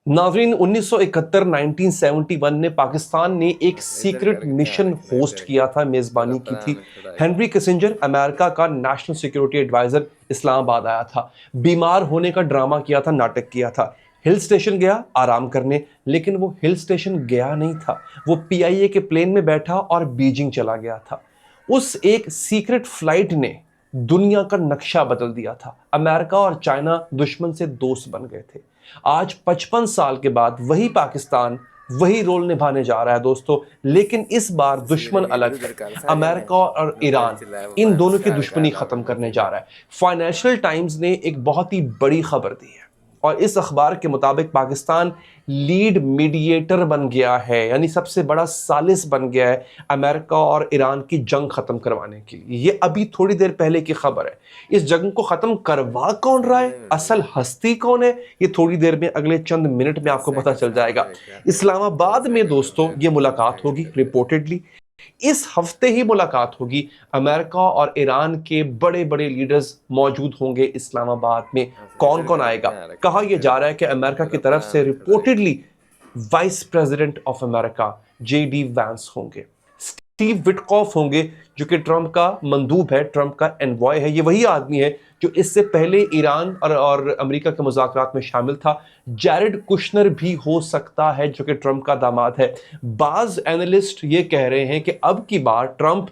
नाज़रीन, 1971 1971 में पाकिस्तान ने एक सीक्रेट मिशन होस्ट किया था, मेज़बानी की थी। हेनरी किसिंजर, अमेरिका का नेशनल सिक्योरिटी एडवाइज़र, इस्लामाबाद आया था। बीमार होने का ड्रामा किया था, नाटक किया था। हिल स्टेशन गया आराम करने, लेकिन वो हिल स्टेशन गया नहीं था। वो पीआईए के प्लेन में बैठा और बीजिंग चला गया था। उस एक सीक्रेट फ्लाइट ने दुनिया का नक्शा बदल दिया था। अमेरिका और चाइना दुश्मन से दोस्त बन गए थे। आज 55 साल के बाद वही पाकिस्तान वही रोल निभाने जा रहा है दोस्तों, लेकिन इस बार दुश्मन अलग है। अमेरिका और ईरान इन दोनों की दुश्मनी खत्म करने जा रहा है। फाइनेंशियल टाइम्स ने एक बहुत ही बड़ी खबर दी है और इस अखबार के मुताबिक पाकिस्तान लीड मीडिएटर बन गया है, यानी सबसे बड़ा सालिस बन गया है अमेरिका और ईरान की जंग खत्म करवाने के लिए। ये अभी थोड़ी देर पहले की खबर है। इस जंग को खत्म करवा कौन रहा है, असल हस्ती कौन है, ये थोड़ी देर में, अगले चंद मिनट में आपको पता चल जाएगा। इस्लामाबाद में दोस्तों ये मुलाकात होगी रिपोर्टेडली। इस हफ्ते ही मुलाकात होगी। अमेरिका और ईरान के बड़े बड़े लीडर्स मौजूद होंगे इस्लामाबाद में। कौन कौन आएगा? कहा यह जा रहा है कि अमेरिका की तरफ से reportedly vice president of America JD Vance होंगे, स्टीव विटकॉफ होंगे जो कि ट्रंप का मंदूब है, ट्रंप का एनवॉय है। ये वही आदमी है जो इससे पहले ईरान और अमेरिका के मुज़ाकरात में शामिल था। जैरेड कुशनर भी हो सकता है जो कि ट्रंप का दामाद है। बाज एनालिस्ट ये कह रहे हैं कि अब की बार ट्रंप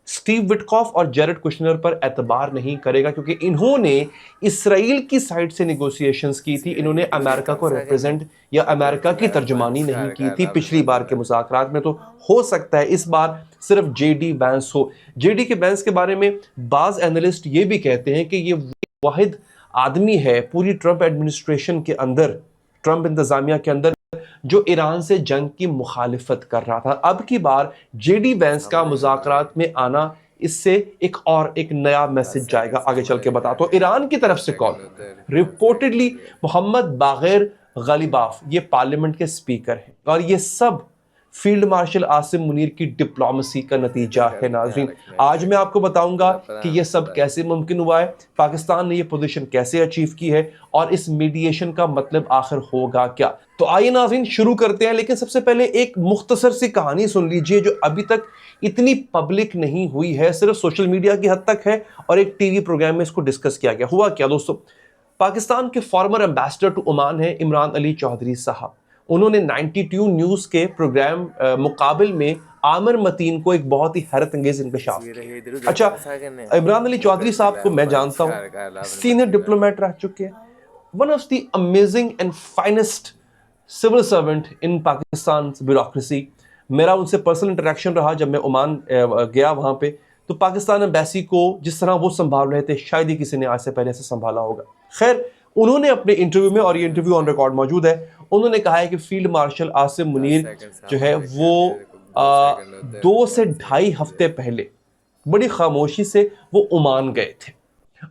स्टीव विटकॉफ और जैरेड कुशनर पर एतबार नहीं करेगा, क्योंकि इन्होंने इसराइल की साइड से निगोशिएशंस की थी। इन्होंने अमेरिका को रिप्रेजेंट या अमेरिका की तर्जुमानी नहीं की थी पिछली बार के मुज़ाकरात में। तो हो सकता है इस बार सिर्फ जेडी वैंस हो। जेडी के वैंस के बारे में बाज एनालिस्ट ये भी कहते हैं कि ये वाहिद आदमी है पूरी ट्रंप एडमिनिस्ट्रेशन के अंदर, ट्रंप इंतजामिया के अंदर, जो ईरान से जंग की मुखालिफत कर रहा था। अब की बार जेडी वैंस का मुज़ाकरात में आना, इससे एक नया मैसेज जाएगा। आगे चल के बताता हूं। ईरान की तरफ से कॉल, रिपोर्टेडली मोहम्मद बाग़िर ग़ालिबाफ ये पार्लियामेंट के स्पीकर हैं और ये सब फील्ड मार्शल आसिम मुनीर की डिप्लोमेसी का नतीजा है। नाज़रीन, आज मैं आपको बताऊंगा कि यह सब कैसे मुमकिन हुआ है, पाकिस्तान ने यह पोजीशन कैसे अचीव की है और इस मीडिएशन का मतलब आखिर होगा क्या। तो आइए नाज़रीन शुरू करते हैं, लेकिन सबसे पहले एक मुख्तसर सी कहानी सुन लीजिए जो अभी तक इतनी पब्लिक नहीं हुई है, सिर्फ सोशल मीडिया की हद तक है और एक टीवी प्रोग्राम में इसको डिस्कस किया गया। हुआ क्या दोस्तों, पाकिस्तान के फॉर्मर एम्बेसडर टू ओमान है इमरान अली चौधरी साहब। उन्होंने 92 न्यूज़ के प्रोग्राम मुकाबिल में आमिर मतीन को एक बहुत ही हैरत अंगेज इंकशाफ किया। अच्छा, इमरान अली चौधरी साहब को मैं जानता हूँ, सीनियर डिप्लोमेट रह चुके हैं, one of the amazing and finest civil servant in Pakistan bureaucracy. मेरा उनसे पर्सनल इंटरेक्शन रहा जब मैं ओमान गया वहाँ पे, तो पाकिस्तान एम्बेसी को जिस तरह वो संभाल रहे थे शायद ही किसी ने आज से पहले से संभाला होगा। खैर, उन्होंने अपने इंटरव्यू में, और ये इंटरव्यू ऑन रिकॉर्ड मौजूद है, उन्होंने कहा है कि फील्ड मार्शल आसिम मुनीर जो है वो 2 से ढाई हफ्ते पहले बड़ी खामोशी से वो ओमान गए थे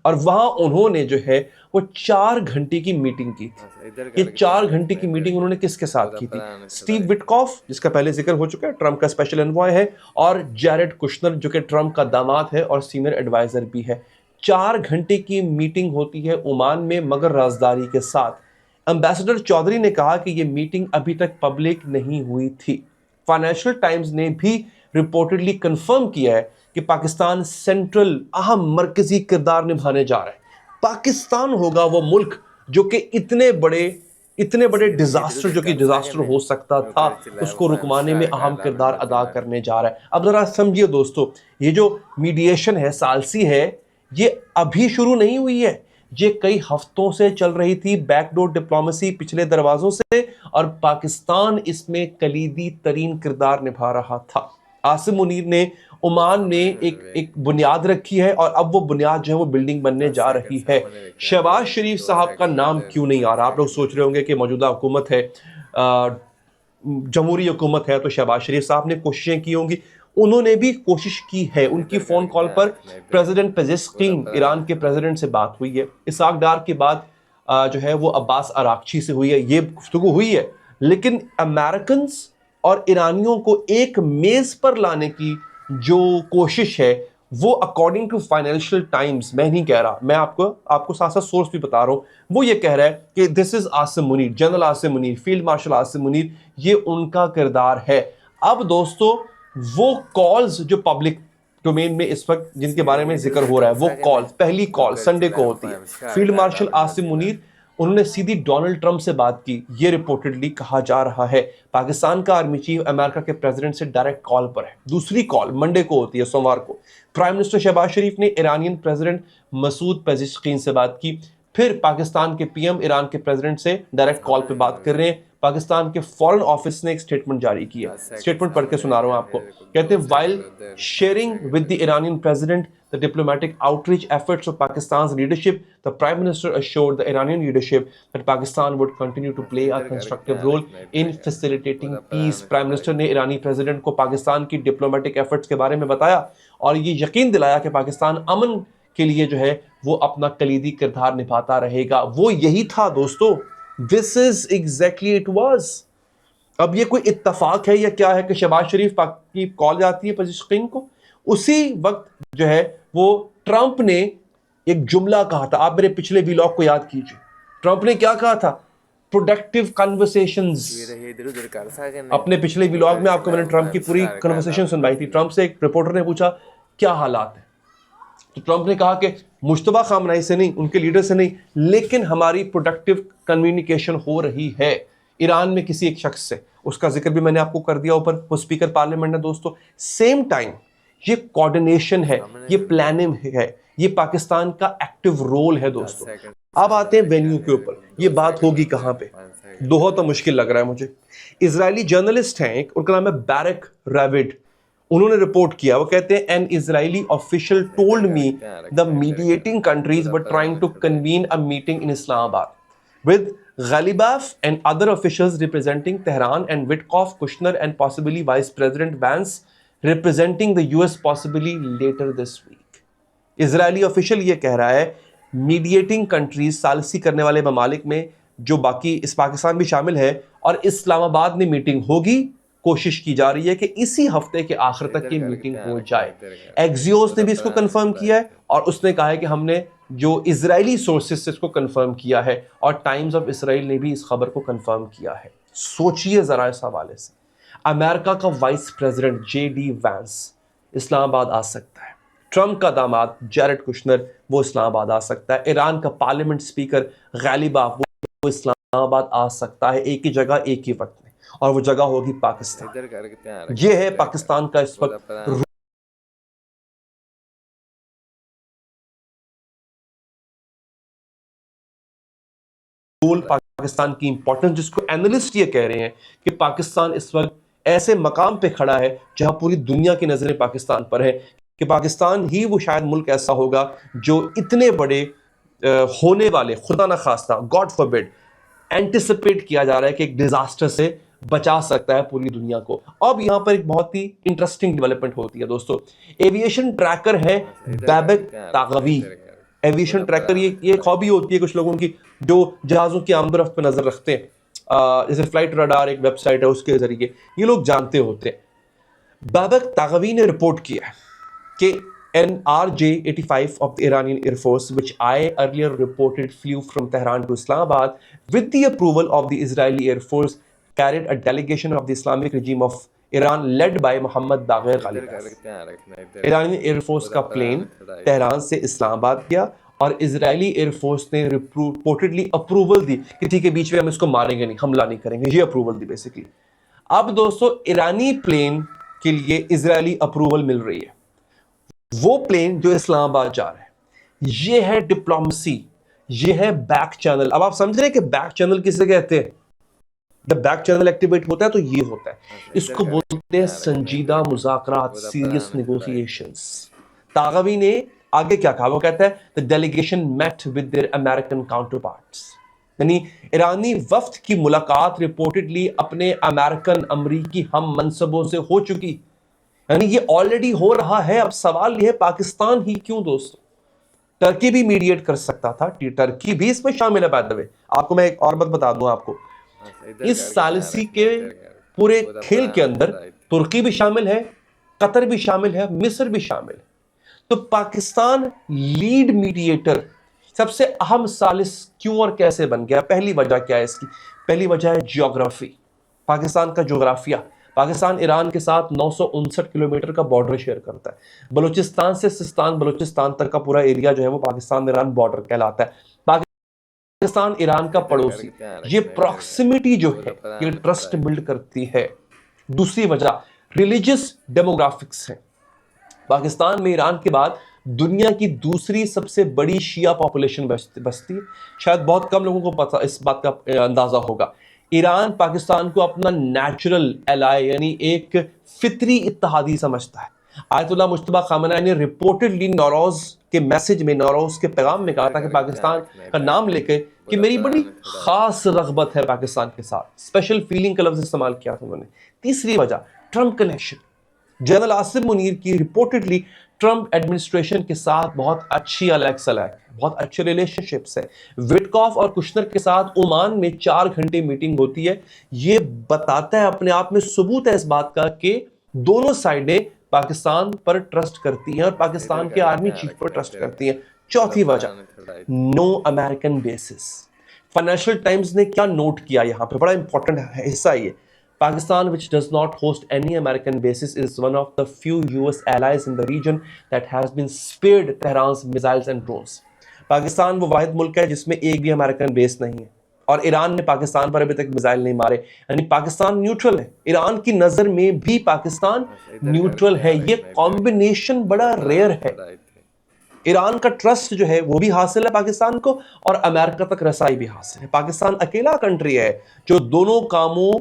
और वहां उन्होंने जो है वो 4 घंटे की मीटिंग की थी। ये 4 घंटे की मीटिंग उन्होंने किसके साथ की थी? स्टीव विटकॉफ, जिसका पहले जिक्र हो चुका है, ट्रंप का स्पेशल एनवॉय है, और जैरेड कुशनर जो कि ट्रंप का दामाद है और सीनियर एडवाइजर भी है। 4 घंटे की मीटिंग होती है ओमान में, मगर राजदारी के साथ। एम्बेसडर चौधरी ने कहा कि यह मीटिंग अभी तक पब्लिक नहीं हुई थी। फाइनेंशियल टाइम्स ने भी रिपोर्टेडली कंफर्म किया है कि पाकिस्तान सेंट्रल अहम मरकजी किरदार निभाने जा रहा है। पाकिस्तान होगा वो मुल्क जो कि इतने बड़े डिजास्टर, जो कि डिजास्टर हो सकता था, उसको रुकवाने में अहम किरदार अदा करने जा रहा है। अब जरा समझिए दोस्तों, ये जो मीडिएशन है, सालसी है, ये अभी शुरू नहीं हुई है, ये कई हफ्तों से चल रही थी, बैकडोर डिप्लोमेसी पिछले दरवाजों से, और पाकिस्तान इसमें कलीदी तरीन किरदार निभा रहा था। आसिम मुनीर ने ओमान में एक बुनियाद रखी है और अब वो बुनियाद जो है वो बिल्डिंग बनने जा रही है। शहबाज शरीफ साहब का नाम क्यों नहीं आ रहा? आप लोग सोच रहे होंगे कि मौजूदा हुकूमत है, जमहूरी हुकूमत है, तो शहबाज शरीफ साहब ने कोशिशें की होंगी। उन्होंने भी कोशिश की है। उनकी फ़ोन कॉल पर प्रेसिडेंट पेजेस्किन, ईरान के प्रेसिडेंट से बात हुई है। इसाक डार के बाद जो है वो अब्बास अराक्ची से हुई है, ये गुफ्तगू हुई है। लेकिन अमेरिकन्स और ईरानियों को एक मेज़ पर लाने की जो कोशिश है वो अकॉर्डिंग टू फाइनेंशियल टाइम्स, मैं नहीं कह रहा, मैं आपको साथ साथ सोर्स भी बता रहा हूं, वो ये कह रहा है कि this is Asim Munir, general Asim Munir, field marshal Asim Munir, ये उनका किरदार है। अब दोस्तों वो कॉल्स जो पब्लिक डोमेन में इस वक्त जिनके बारे में जिक्र हो रहा है, वो कॉल, पहली कॉल संडे को होती है। फील्ड मार्शल आसिम मुनीर उन्होंने सीधी डोनाल्ड ट्रंप से बात की, ये रिपोर्टेडली कहा जा रहा है। पाकिस्तान का आर्मी चीफ अमेरिका के प्रेसिडेंट से डायरेक्ट कॉल पर है। दूसरी कॉल मंडे को होती है, सोमवार को। प्राइम मिनिस्टर शहबाज शरीफ ने ईरानियन प्रेसिडेंट मसूद पेज़ेश्किन से बात की। फिर पाकिस्तान के पीएम ईरान के प्रेसिडेंट से डायरेक्ट कॉल पे बात कर रहे हैं। पाकिस्तान के फॉरेन ऑफिस ने एक स्टेटमेंट जारी की है, स्टेटमेंट पढ़ के सुना रहा हूं आपको। कहते हैं while sharing with the Iranian president the diplomatic outreach efforts of Pakistan's leadership, the Prime Minister assured the Iranian leadership that Pakistan would continue to play a constructive role in facilitating peace. Prime Minister ने ईरानी president को पाकिस्तान की diplomatic efforts के बारे में बताया और ये यकीन दिलाया कि पाकिस्तान अमन के लिए जो है वो अपना कलीदी किरदार निभाता रहेगा। वो यही था दोस्तों, this is exactly it was. अब ये कोई इत्तफाक है या क्या है कि शहबाज शरीफ की कॉल जाती है पेज़ेश्किन को? उसी वक्त जो है वो ट्रंप ने एक जुमला कहा था, आप मेरे पिछले व्लॉग को याद कीजिए। ट्रंप ने क्या कहा था? Productive conversations. अपने पिछले व्लॉग में आपको मैंने ट्रंप की पूरी कन्वर्सेशन सुनवाई थी। ट्रंप से एक रिपोर्टर ने पूछा क्या हालात है, तो ट्रंप ने कहा कि मुश्तबा खामनाई से नहीं, उनके लीडर से नहीं, लेकिन हमारी प्रोडक्टिव कम्युनिकेशन हो रही है ईरान में किसी एक शख्स से। उसका जिक्र भी मैंने आपको कर दिया ऊपर, वो स्पीकर पार्लियामेंट है दोस्तों। सेम टाइम ये कोऑर्डिनेशन है, ये प्लानिंग है, ये पाकिस्तान का एक्टिव रोल है दोस्तों। अब आते हैं वेन्यू के ऊपर, ये बात होगी कहां पे? दोहा तो मुश्किल लग रहा है मुझे। इजरायली जर्नलिस्ट हैं एक, उनका नाम है बैरक रैविड, उन्होंने रिपोर्ट किया। वो कहते हैं an Israeli official told me the mediating countries were trying to convene a meeting in Islamabad with Ghalibaf and other officials representing Tehran and Witkoff, Kushner and possibly Vice President Vance representing the US possibly later this week. Israeli official ये कह रहा है mediating countries, सालसी करने वाले ममालिक में जो बाकी इस पाकिस्तान भी शामिल है, और इस्लामाबाद में मीटिंग होगी। कोशिश की जा रही है कि इसी हफ्ते के आखिर तक ये मीटिंग हो जाए। एक्सियोस ने भी इसको कंफर्म किया है और उसने कहा है कि हमने जो इजरायली सोर्सेस से इसको कंफर्म किया है, और टाइम्स ऑफ इसराइल ने भी इस खबर को कंफर्म किया है। सोचिए जरा इस हवाले से, अमेरिका का vice president JD Vance Islamabad आ सकता है, ट्रंप का दामाद जैरेड कुशनर वो इस्लामाबाद आ सकता है, ईरान का पार्लियामेंट स्पीकर गालिबाफ वो इस्लामाबाद आ सकता है, एक ही जगह एक ही वक्त में, और वो जगह होगी पाकिस्तान। ये है पाकिस्तान का इस वक्त रोल, पाकिस्तान की इंपॉर्टेंस, जिसको एनालिस्ट ये कह रहे हैं कि पाकिस्तान इस वक्त ऐसे मकाम पे खड़ा है जहां पूरी दुनिया की नजरें पाकिस्तान पर है, कि पाकिस्तान ही वो शायद मुल्क ऐसा होगा जो इतने बड़े होने वाले, खुदा ना खास्ता, गॉड फॉरबिड, एंटिसिपेट किया जा रहा है कि एक डिजास्टर से बचा सकता है पूरी दुनिया को। अब यहां पर एक बहुत ही इंटरेस्टिंग डेवलपमेंट होती है दोस्तों। एविएशन ट्रैकर है बैबक तागवी। एविएशन ट्रैकर ये एक हॉबी होती है कुछ लोगों की जो जहाजों की आमदरफ्त पर नजर रखते हैं, जैसे फ्लाइट रडार एक वेबसाइट है, उसके जरिए ये लोग जानते होते हैं। बैबक तागवी ने रिपोर्ट किया कि an RJ-85 of the Iranian Air Force, which I earlier reported flew from Tehran to Islamabad with the approval of the Israeli Air Force, carried a delegation of the Islamic regime of Iran led by Mohammad Bagher Ghalibaf। Irani air force का plane Tehran से इस्लामाबाद गया और Israeli air force ने reportedly approval दी कि ठीक है, बीच में हम इसको मारेंगे नहीं, हमला नहीं करेंगे, ये अप्रूवल दी बेसिकली। अब दोस्तों ईरानी प्लेन के लिए इजरायली अप्रूवल मिल रही है, वो प्लेन जो इस्लामाबाद जा रहा है, ये है डिप्लोमेसी, ये है बैक चैनल। अब आप समझ रहे हैं कि बैक चैनल किसे कहते हैं? जब बैक चैनल एक्टिवेट होता है तो ये होता है, इसको बोलते हैं संजीदा मुज़ाकरात, सीरियस नेगोशिएशंस। तागवी ने आगे क्या कहा? वो कहता है the delegation met with their American counterparts, यानी ईरानी वफ्द की मुलाकात रिपोर्टेडली अपने अमेरिकी हम मनसबों से हो चुकी, यानी ये ऑलरेडी हो रहा है। अब सवाल ये है पाकिस्तान ही क्यों दोस्तों, टर्की भी मीडिएट कर सकता था, टर्की भी इसमें शामिल है। बाय द वे आपको मैं एक और बात बता दूं, आपको इस सालिसी के पूरे खेल के अंदर तुर्की भी शामिल है, कतर भी शामिल है, मिस्र भी शामिल है। तो पाकिस्तान लीड मीडिएटर सबसे अहम सालिस क्यों और कैसे बन गया? पहली वजह क्या है इसकी? पहली वजह है जियोग्राफी, पाकिस्तान का जोग्राफिया। पाकिस्तान ईरान के साथ 959 किलोमीटर का बॉर्डर शेयर करता है। बलूचिस्तान से सिस्तान बलूचिस्तान तक का पूरा एरिया जो है वो पाकिस्तान ईरान बॉर्डर कहलाता है। पाकिस्तान ईरान का पड़ोसी, ये प्रॉक्सिमिटी जो है ये ट्रस्ट बिल्ड करती है। दूसरी वजह रिलीजियस डेमोग्राफिक्स है। पाकिस्तान में ईरान के बाद दुनिया की दूसरी सबसे बड़ी शिया पॉपुलेशन बसती है। शायद बहुत कम लोगों को पता इस बात का अंदाजा होगा। ईरान पाकिस्तान को अपना नेचुरल एलाय यानी एक फितरी इत्तेहादी समझता है। आयतुल्लाह मुज्तबा खामनेई ने रिपोर्टेडली नौरोज के मैसेज में, नौरोज के पैगाम में कहा था कि पाकिस्तान का नाम लेके कि मेरी बड़ी खास रगबत है पाकिस्तान के साथ, स्पेशल फीलिंग का लफ्ज इस्तेमाल किया था उन्होंने। तीसरी वजह Trump connection. General Asim Munir की रिपोर्टेडली ट्रंप एडमिनिस्ट्रेशन के साथ बहुत अच्छी बहुत अच्छे रिलेशनशिप्स है। विटकॉफ और कुशनर के साथ ओमान में 4 घंटे मीटिंग होती है। ये बताता है, अपने आप में सबूत है इस बात का कि दोनों साइडें पाकिस्तान पर ट्रस्ट करती हैं और पाकिस्तान के आर्मी चीफ पर ट्रस्ट करती हैं। चौथी वजह no American basis. Financial Times ने क्या नोट किया यहां पे, बड़ा इंपॉर्टेंट हिस्सा ये। Pakistan, which does not host any American bases, is one of the few US allies in the region that has been spared Tehran's missiles and drones. Pakistan वो वाहिद मुल्क है जिसमें एक भी अमेरिकन बेस नहीं है और ईरान ने पाकिस्तान पर अभी तक मिसाइल नहीं मारे, यानी पाकिस्तान न्यूट्रल है। ईरान की नजर में भी पाकिस्तान न्यूट्रल है। ये कॉम्बिनेशन बड़ा रेयर है। ईरान का ट्रस्ट जो है वो भी हासिल है पाकिस्तान को और अमेरिका तक रसाई भी हासिल है। पाकिस्तान अकेला कंट्री है जो दोनों कामों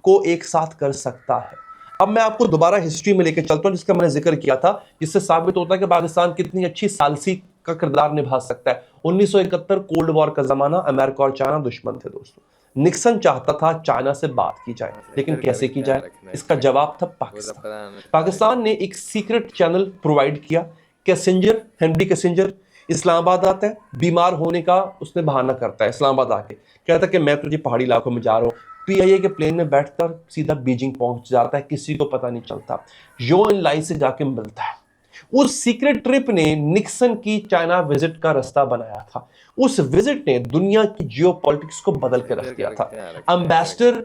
को एक साथ कर सकता है। अब मैं आपको दोबारा हिस्ट्री में लेकर चलता हूं जिसका मैंने जिक्र किया था, जिससे साबित होता है कि पाकिस्तान कितनी अच्छी सालसी का किरदार निभा सकता है। 1971 कोल्ड वॉर का जमाना, अमेरिका और चाइना दुश्मन थे दोस्तों। निक्सन चाहता था चाइना से बात की जाए, लेकिन कैसे की जाए? इसका जवाब था पाकिस्तान। पाकिस्तान ने एक सीक्रेट चैनल प्रोवाइड किया। कैसेंजर, हेनरी कैसेंजर इस्लामाबाद आता है, बीमार होने का उसने बहाना करता है। इस्लामाबाद आके कहता है कि मैं तुझे पहाड़ी इलाकों में जा रहा हूँ। पीआईए के प्लेन में बैठकर सीधा बीजिंग पहुंच जाता है, किसी को पता नहीं चलता। यो इन लाई से जाके मिलता है। उस सीक्रेट ट्रिप ने निक्सन की चाइना विजिट का रास्ता बनाया था। उस विजिट ने दुनिया की जियोपॉलिटिक्स को बदल के रख दिया था। एम्बेसडर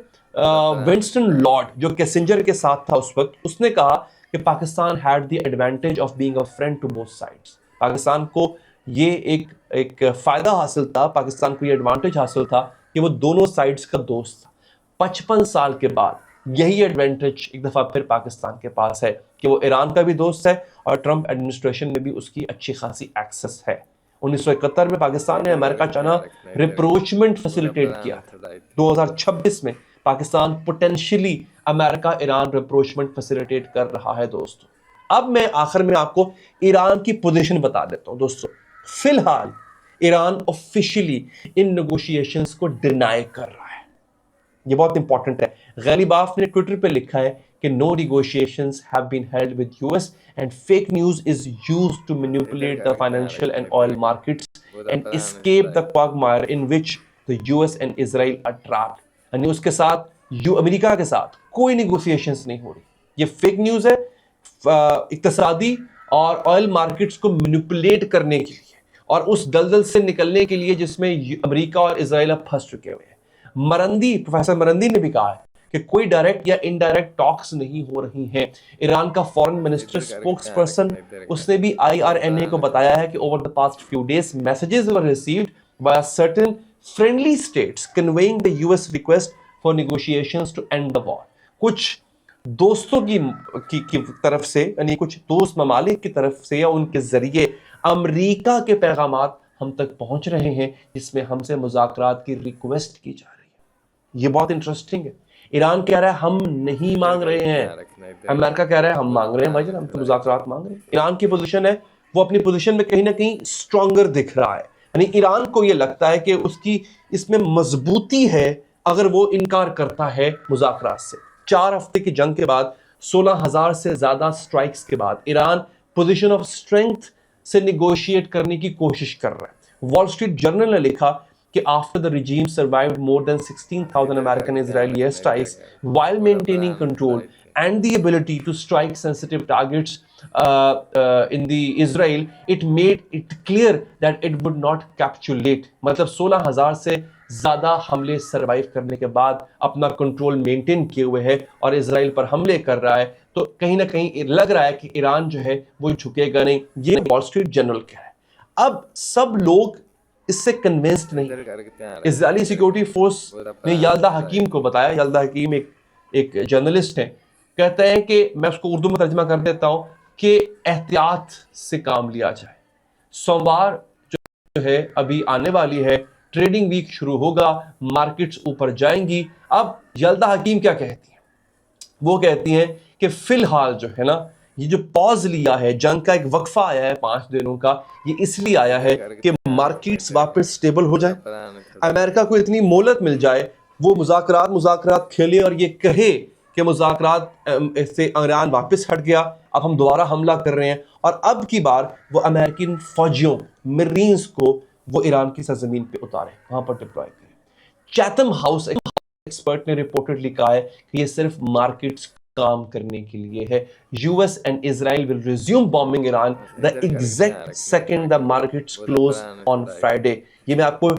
विंस्टन लॉर्ड जो कैसेंजर के साथ था उस वक्त, उसने कहा कि Pakistan had the advantage of being a friend to both sides. Pakistan को ये एक फायदा हासिल था, पाकिस्तान को ये एडवांटेज हासिल था कि वो दोनों साइड्स का दोस्त था। 55 साल के बाद यही एडवांटेज एक दफा फिर पाकिस्तान के पास है कि वो ईरान का भी दोस्त है और ट्रंप एडमिनिस्ट्रेशन में भी उसकी अच्छी खासी एक्सेस है। 1971 में पाकिस्तान ने अमेरिका चाइना रिप्रोचमेंट फैसिलिटेट किया। 2026 में Pakistan potentially America Iran rapprochement facilitate कर रहा है दोस्तों। अब मैं आखिर में आपको ईरान की पोजीशन बता देता हूं दोस्तों। फिलहाल ईरान ऑफिशियली इन नेगोशिएशंस को डिनाई कर रहा है। ये बहुत इंपॉर्टेंट है। गलीबाफ ने ट्विटर पे लिखा है कि no negotiations have been held with US and fake news is used to manipulate the financial and oil markets and escape the quagmire in which the US and Israel are trapped. यानी उसके साथ America के साथ कोई negotiations नहीं हो रही। ये फेक न्यूज है इक्तिसादी और ऑयल मार्केट्स को मैनिपुलेट करने के लिए और उस दलदल से निकलने के लिए जिसमें अमेरिका और इजराइल अब फंस चुके हुए हैं। प्रोफेसर मरंदी ने भी कहा है कि कोई डायरेक्ट या इनडायरेक्ट टॉक्स नहीं हो रही हैं। ईरान का फॉरेन मिनिस्टर स्पोक्स पर्सन उसने भी IRNA को बताया है कि over the past few days messages were received by certain friendly states conveying the US request for negotiations to end the war. कुछ दोस्तों की तरफ से, यानी कुछ दोस्त ममालिक की तरफ से या उनके जरिए अमेरिका के पैगामात हम तक पहुंच रहे हैं जिसमें हमसे मुज़ाकरात की रिक्वेस्ट की जा रही है। ये बहुत इंटरेस्टिंग है। ईरान कह रहा है हम नहीं मांग रहे हैं, अमेरिका कह रहा है हम मांग रहे हैं। भाई हम तो मुज़ाकरात मांग रहे हैं। ईरान की पोजीशन है, वो अपनी पोजीशन में कहीं ना कहीं स्ट्रॉन्गर दिख रहा है। यानी ईरान को ये लगता है कि उसकी इसमें मजबूती है अगर वो इनकार करता है मुज़ाकरात से। 4 हफ्ते की जंग के बाद 16,000 से ज्यादा स्ट्राइक्स के बाद ईरान पोजीशन ऑफ स्ट्रेंथ से निगोशिएट करने की कोशिश कर रहा है। वॉल स्ट्रीट जर्नल ने लिखा कि after the regime survived more than 16,000 American Israeli airstrikes while maintaining control, and the ability to strike sensitive targets in the Israel, it made it clear that it would not capitulate. मतलब 16,000 से ज्यादा हमले survive करने के बाद अपना control maintain किए हुए है और इजराइल पर हमले कर रहा है, तो कहीं ना कहीं लग रहा है कि ईरान जो है वो झुकेगा नहीं। ये वॉल स्ट्रीट जर्नल कह रहा है। अब सब लोग इससे कन्विंस्ड नहीं। इजरायली सिक्योरिटी फोर्स ने यल्दा हकीम को बताया, यल्दा हकीम एक जर्नलिस्ट है, कहते हैं कि मैं उसको उर्दू में तर्जमा कर देता हूं कि एहतियात से काम लिया जाए। सोमवार जो है अभी आने वाली है, ट्रेडिंग वीक शुरू होगा, मार्केट्स ऊपर जाएंगी। अब यल्दा हकीम क्या कहती हैं? वो कहती हैं कि फिलहाल जो है ना, ये जो पॉज लिया है, जंग का एक वक्फा आया है 5 दिनों का, ये इसलिए आया है कि मार्केट्स वापस स्टेबल हो जाए, अमेरिका को इतनी मोहलत मिल जाए, वो मुज़ाकरात खेले और ये कहे कि मुज़ाकरात से ईरान वापस हट गया, अब हम दोबारा हमला कर रहे हैं, और अब की बार वो अमेरिकन फौजियों, मरीन्स को वो ईरान की सरजमीन पे उतारे, वहां पर डिप्लॉय करें। चैथम हाउस एक्सपर्ट ने रिपोर्टेडली कहा है कि ये सिर्फ मार्केट्स काम करने के लिए है। US and Israel will resume bombing Iran the exact second the markets close on Friday. ये मैं आपको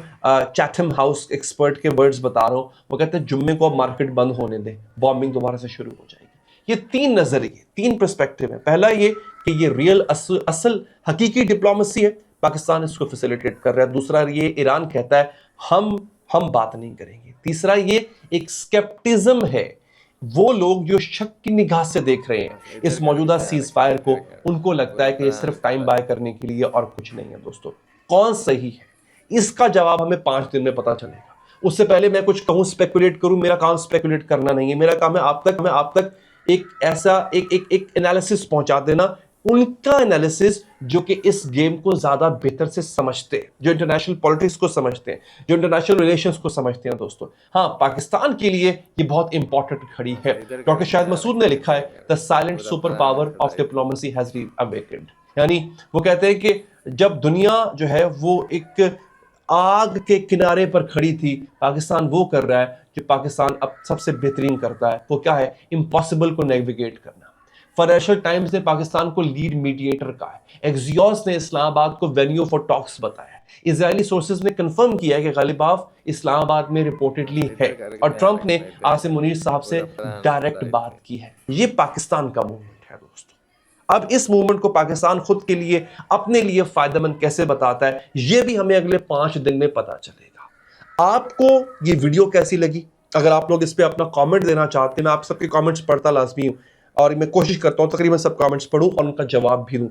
चैथम हाउस एक्सपर्ट के वर्ड्स बता रहा हूं। वो कहते हैं जुम्मे को अब मार्केट बंद होने दें, बॉम्बिंग दोबारा से शुरू हो जाएगी। ये 3 नजरिए, 3 पर्सपेक्टिव है। पहला ये कि ये रियल असल हकीकी डिप्लोमेसी है, पाकिस्तान इसको फैसिलिटेट कर रहा है। दूसरा ये ईरान कहता है हम बात नहीं करेंगे। तीसरा ये एक स्केप्टिज्म है, वो लोग जो शक की निगाह से देख रहे हैं इस मौजूदा सीज फायर को, उनको लगता है कि ये सिर्फ टाइम बाय करने के लिए और कुछ नहीं है। दोस्तों, कौन सही है इसका जवाब हमें 5 दिन में पता चलेगा। उससे पहले मैं कुछ कहूं, स्पेकुलेट करूं, मेरा काम स्पेकुलेट करना नहीं है। मेरा काम है आप तक एक ऐसा एक एनालिसिस पहुंचा देना, उनका एनालिसिस जो कि इस गेम को ज्यादा बेहतर से समझते हैं, जो इंटरनेशनल पॉलिटिक्स को समझते हैं, जो इंटरनेशनल रिलेशंस को समझते हैं। दोस्तों, हाँ, पाकिस्तान के लिए ये बहुत इंपॉर्टेंट घड़ी है। डॉक्टर शाहिद मसूद ने लिखा है, the silent superpower of diplomacy has reawakened. यानी वो कहते हैं कि जब दुनिया जो है वो एक आग के किनारे पर खड़ी थी, पाकिस्तान वो कर रहा है जो पाकिस्तान अब सबसे बेहतरीन करता है। वो क्या है? इम्पॉसिबल को नेविगेट करना। फाइनेंशियल टाइम्स ने पाकिस्तान को लीड मीडिएटर कहा है। एक्सियोस ने इस्लामाबाद को वेन्यू फॉर टॉक्स बताया है। इजरायली सोर्सेज ने कंफर्म किया है कि गालिबाफ इस्लामाबाद में रिपोर्टेडली है, और ट्रंप ने आसिम मुनीर साहब से डायरेक्ट बात की है। ये पाकिस्तान का मूवमेंट है दोस्तों। अब इस मूवमेंट को पाकिस्तान खुद के लिए, अपने लिए फायदेमंद कैसे बताता है, ये भी हमें अगले 5 दिन में पता चलेगा। आपको ये वीडियो कैसी लगी? अगर आप लोग इस पे अपना कमेंट देना चाहते हैं, मैं आप सबके कमेंट्स पढ़ता लाजमी हूं और मैं कोशिश करता हूं तकरीबन सब कमेंट्स पढूं और उनका जवाब भी दूं।